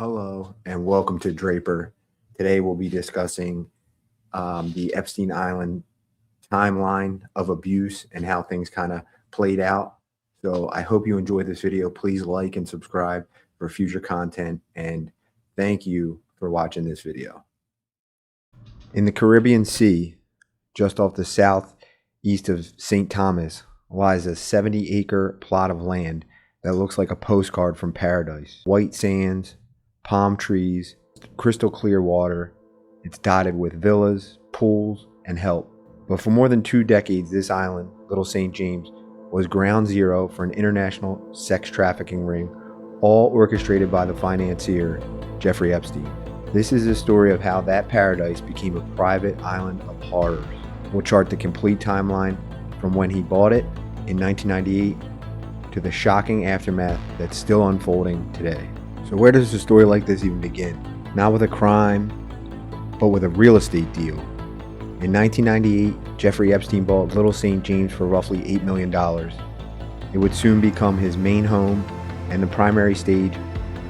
Hello and welcome to Draper. Today we'll be discussing the Epstein Island timeline of abuse and how things kind of played out. So I hope you enjoyed this video. Please like and subscribe for future content, and thank you for watching this video. In the Caribbean Sea, just off the southeast of St. Thomas, lies a 70-acre plot of land that looks like a postcard from paradise. White sands, palm trees, crystal clear water. It's dotted with villas, pools, and help. But for more than 2 decades, this island, Little St. James, was ground zero for an international sex trafficking ring, all orchestrated by the financier, Jeffrey Epstein. This is the story of how that paradise became a private island of horrors. We'll chart the complete timeline from when he bought it in 1998 to the shocking aftermath that's still unfolding today. So where does a story like this even begin? Not with a crime, but with a real estate deal. In 1998, Jeffrey Epstein bought Little St. James for roughly $8 million. It would soon become his main home and the primary stage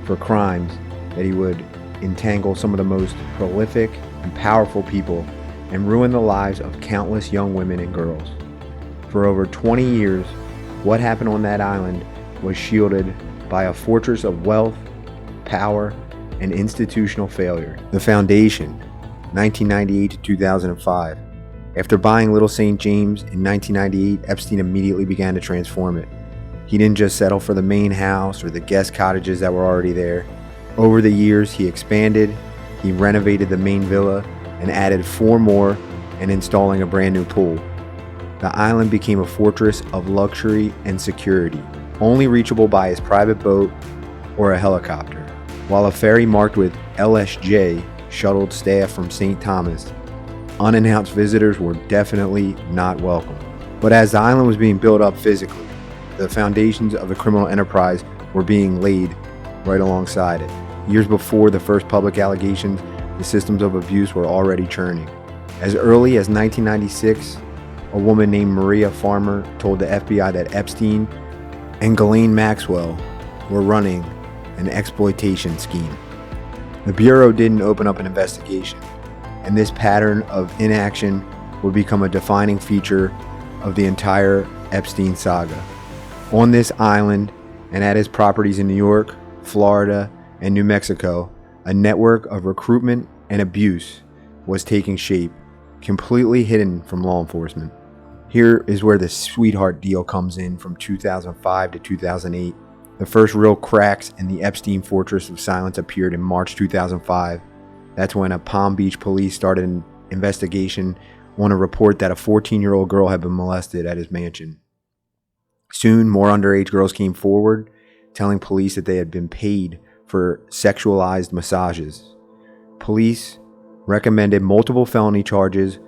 for crimes that he would entangle some of the most prolific and powerful people and ruin the lives of countless young women and girls. For over 20 years, what happened on that island was shielded by a fortress of wealth, power, and institutional failure. The foundation, 1998 to 2005. After buying Little St. James in 1998, Epstein immediately began to transform it. He didn't just settle for the main house or the guest cottages that were already there. Over the years, he expanded, he renovated the main villa, and added 4 more and installing a brand new pool. The island became a fortress of luxury and security, only reachable by his private boat or a helicopter. While a ferry marked with LSJ shuttled staff from St. Thomas, unannounced visitors were definitely not welcome. But as the island was being built up physically, the foundations of the criminal enterprise were being laid right alongside it. Years before the first public allegations, the systems of abuse were already churning. As early as 1996, a woman named Maria Farmer told the FBI that Epstein and Ghislaine Maxwell were running an exploitation scheme. The Bureau didn't open up an investigation, and this pattern of inaction would become a defining feature of the entire Epstein saga. On this island and at his properties in New York, Florida, and New Mexico, a network of recruitment and abuse was taking shape, completely hidden from law enforcement. Here is where the sweetheart deal comes in from 2005 to 2008. The first real cracks in the Epstein Fortress of Silence appeared in March 2005. That's when a Palm Beach police started an investigation on a report that a 14-year-old girl had been molested at his mansion. Soon, more underage girls came forward, telling police that they had been paid for sexualized massages. Police recommended multiple felony charges,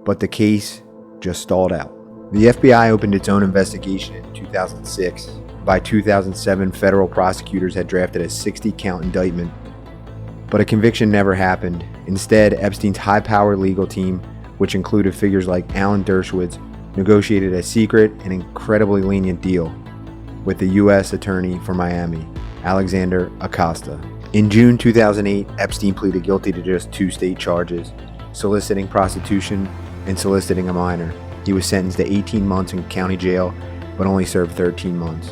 but the case just stalled out. The FBI opened its own investigation in 2006. By 2007, federal prosecutors had drafted a 60-count indictment, but a conviction never happened. Instead, Epstein's high-powered legal team, which included figures like Alan Dershowitz, negotiated a secret and incredibly lenient deal with the U.S. Attorney for Miami, Alexander Acosta. In June 2008, Epstein pleaded guilty to just 2 state charges: soliciting prostitution and soliciting a minor. He was sentenced to 18 months in county jail, but only served 13 months.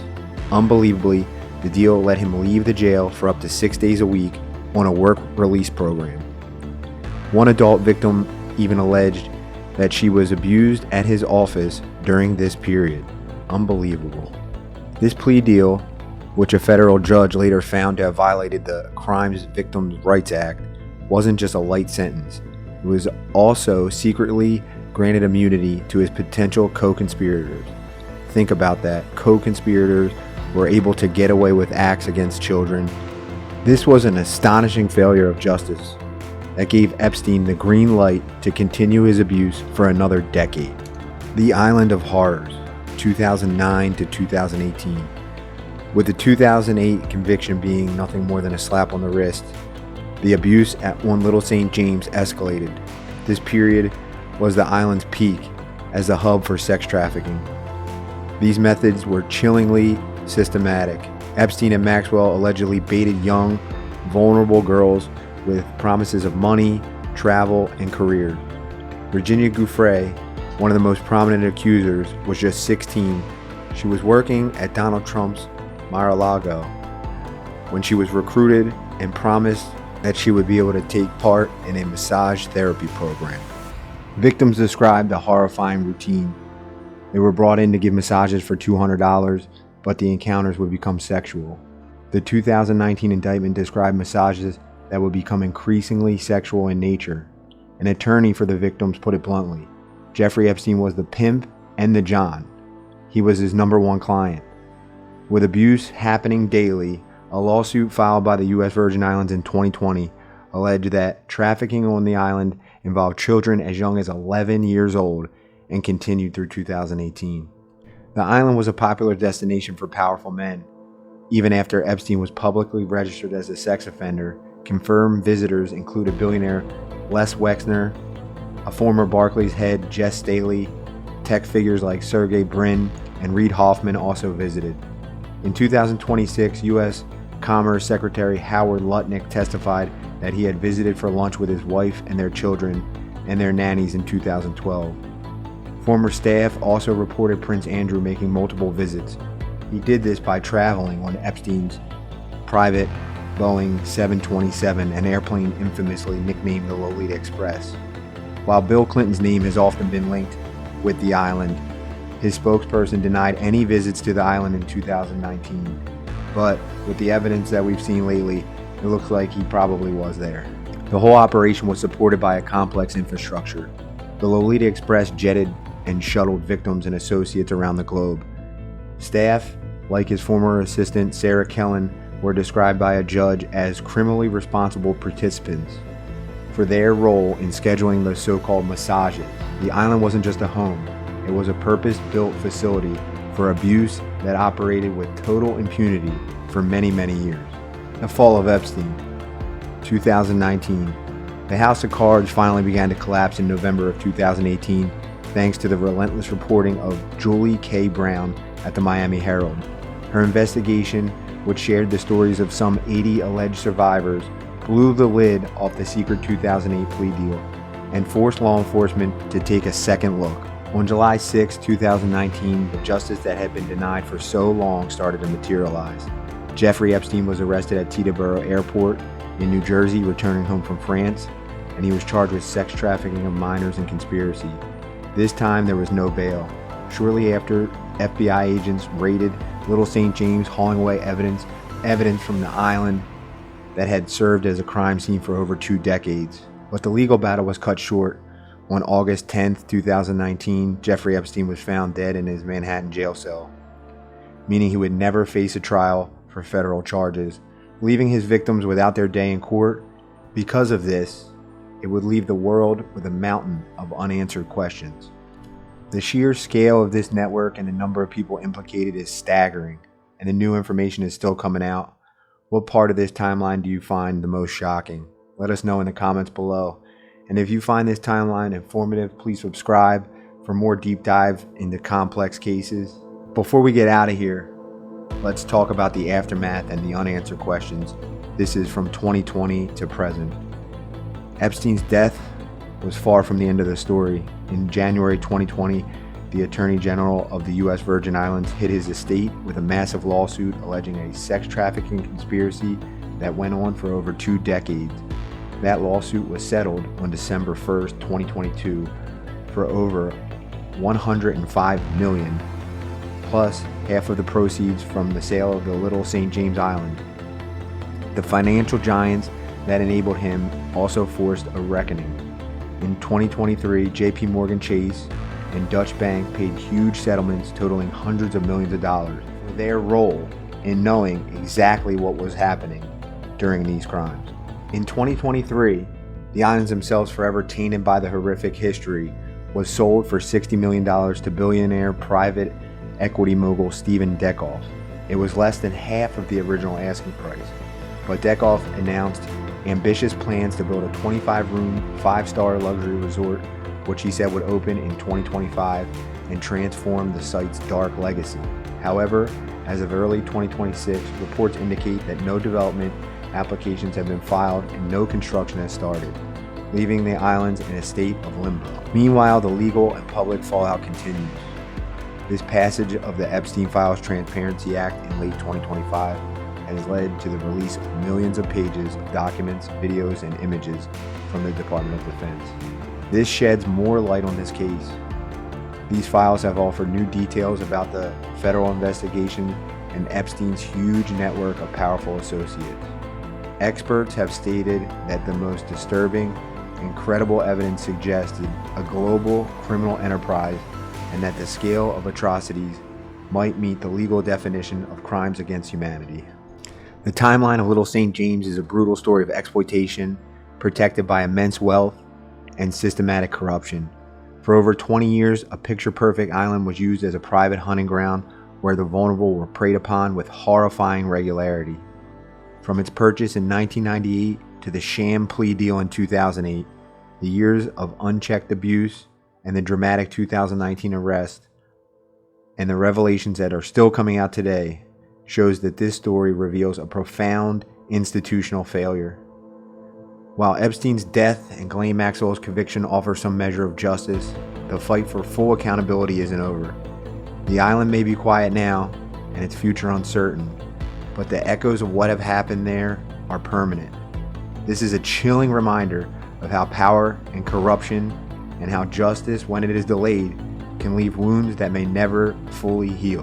Unbelievably, the deal let him leave the jail for up to 6 days a week on a work release program. One adult victim even alleged that she was abused at his office during this period. Unbelievable. This plea deal, which a federal judge later found to have violated the Crimes Victims' Rights Act, wasn't just a light sentence. It was also secretly granted immunity to his potential co-conspirators. Think about that. Co-conspirators were able to get away with acts against children. This was an astonishing failure of justice that gave Epstein the green light to continue his abuse for another decade. The Island of Horrors, 2009 to 2018. With the 2008 conviction being nothing more than a slap on the wrist, the abuse at One Little St. James escalated. This period was the island's peak as the hub for sex trafficking. These methods were chillingly systematic. Epstein and Maxwell allegedly baited young, vulnerable girls with promises of money, travel, and careers. Virginia Giuffre, one of the most prominent accusers, was just 16. She was working at Donald Trump's Mar-a-Lago when she was recruited and promised that she would be able to take part in a massage therapy program. Victims described a horrifying routine. They were brought in to give massages for $200, but the encounters would become sexual. The 2019 indictment described massages that would become increasingly sexual in nature. An attorney for the victims put it bluntly: Jeffrey Epstein was the pimp and the John. He was his number one client. With abuse happening daily, a lawsuit filed by the U.S. Virgin Islands in 2020 alleged that trafficking on the island involved children as young as 11 years old and continued through 2018. The island was a popular destination for powerful men. Even after Epstein was publicly registered as a sex offender, confirmed visitors included billionaire Les Wexner, a former Barclays head Jess Staley, tech figures like Sergey Brin and Reid Hoffman also visited. In 2026, U.S. Commerce Secretary Howard Lutnick testified that he had visited for lunch with his wife and their children and their nannies in 2012. Former staff also reported Prince Andrew making multiple visits. He did this by traveling on Epstein's private Boeing 727, an airplane infamously nicknamed the Lolita Express. While Bill Clinton's name has often been linked with the island, his spokesperson denied any visits to the island in 2019. But with the evidence that we've seen lately, it looks like he probably was there. The whole operation was supported by a complex infrastructure. The Lolita Express jetted and shuttled victims and associates around the globe. Staff, like his former assistant Sarah Kellen, were described by a judge as criminally responsible participants for their role in scheduling the so-called massages. The island wasn't just a home, it was a purpose-built facility for abuse that operated with total impunity for many, many years. The fall of Epstein, 2019. The House of Cards finally began to collapse in November of 2018 thanks to the relentless reporting of Julie K. Brown at the Miami Herald. Her investigation, which shared the stories of some 80 alleged survivors, blew the lid off the secret 2008 plea deal and forced law enforcement to take a second look. On July 6, 2019, the justice that had been denied for so long started to materialize. Jeffrey Epstein was arrested at Teterboro Airport in New Jersey, returning home from France, and he was charged with sex trafficking of minors and conspiracy. This time there was no bail. Shortly after, FBI agents raided Little St. James, hauling away evidence from the island that had served as a crime scene for over 2 decades. But the legal battle was cut short. On August 10, 2019, Jeffrey Epstein was found dead in his Manhattan jail cell, meaning he would never face a trial for federal charges, leaving his victims without their day in court. Because of this, it would leave the world with a mountain of unanswered questions. The sheer scale of this network and the number of people implicated is staggering, and the new information is still coming out. What part of this timeline do you find the most shocking? Let us know in the comments below. And if you find this timeline informative, please subscribe for more deep dive into complex cases. Before we get out of here, let's talk about the aftermath and the unanswered questions. This is from 2020 to present. Epstein's death was far from the end of the story. In January 2020, the Attorney General of the U.S. Virgin Islands hit his estate with a massive lawsuit alleging a sex trafficking conspiracy that went on for over 2 decades. That lawsuit was settled on December 1st, 2022 for over $105 million, plus half of the proceeds from the sale of the Little St. James Island. The financial giants that enabled him also forced a reckoning. In 2023, JP Morgan Chase and Dutch Bank paid huge settlements totaling hundreds of millions of dollars for their role in knowing exactly what was happening during these crimes. In 2023, the islands themselves, forever tainted by the horrific history, was sold for $60 million to billionaire private equity mogul Stephen Dekoff. It was less than half of the original asking price, but Dekoff announced ambitious plans to build a 25-room, 5-star luxury resort, which he said would open in 2025 and transform the site's dark legacy. However, as of early 2026, reports indicate that no development applications have been filed and no construction has started, leaving the islands in a state of limbo. Meanwhile, the legal and public fallout continues. This passage of the Epstein Files Transparency Act in late 2025 has led to the release of millions of pages of documents, videos, and images from the Department of Defense. This sheds more light on this case. These files have offered new details about the federal investigation and Epstein's huge network of powerful associates. Experts have stated that the most disturbing and credible evidence suggested a global criminal enterprise and that the scale of atrocities might meet the legal definition of crimes against humanity. The timeline of Little St. James is a brutal story of exploitation, protected by immense wealth and systematic corruption. For over 20 years, a picture-perfect island was used as a private hunting ground where the vulnerable were preyed upon with horrifying regularity. From its purchase in 1998 to the sham plea deal in 2008, the years of unchecked abuse and the dramatic 2019 arrest and the revelations that are still coming out today shows that this story reveals a profound institutional failure. While Epstein's death and Ghislaine Maxwell's conviction offer some measure of justice, the fight for full accountability isn't over. The island may be quiet now and its future uncertain, but the echoes of what have happened there are permanent. This is a chilling reminder of how power and corruption and how justice, when it is delayed, can leave wounds that may never fully heal.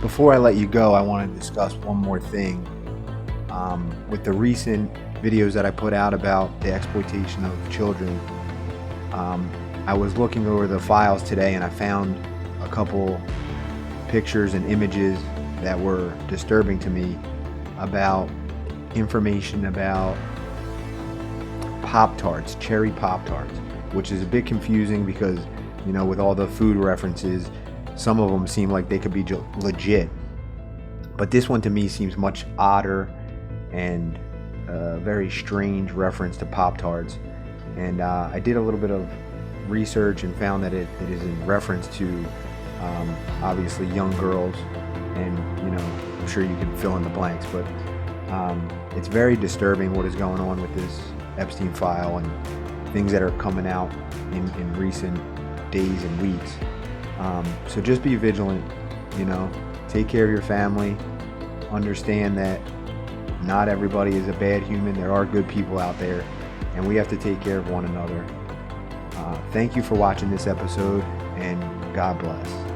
Before I let you go, I want to discuss one more thing. With the recent videos that I put out about the exploitation of children, I was looking over the files today and I found a couple pictures and images that were disturbing to me about information about Pop-Tarts, cherry Pop-Tarts, which is a bit confusing because, you know, with all the food references, some of them seem like they could be legit. But this one to me seems much odder and a very strange reference to Pop-Tarts. And I did a little bit of research and found that it is in reference to obviously young girls, and you know, I'm sure you can fill in the blanks, but it's very disturbing what is going on with this Epstein file and things that are coming out in recent days and weeks. So just be vigilant, you know, take care of your family, understand that not everybody is a bad human. There are good people out there, and we have to take care of one another. Thank you for watching this episode, and God bless.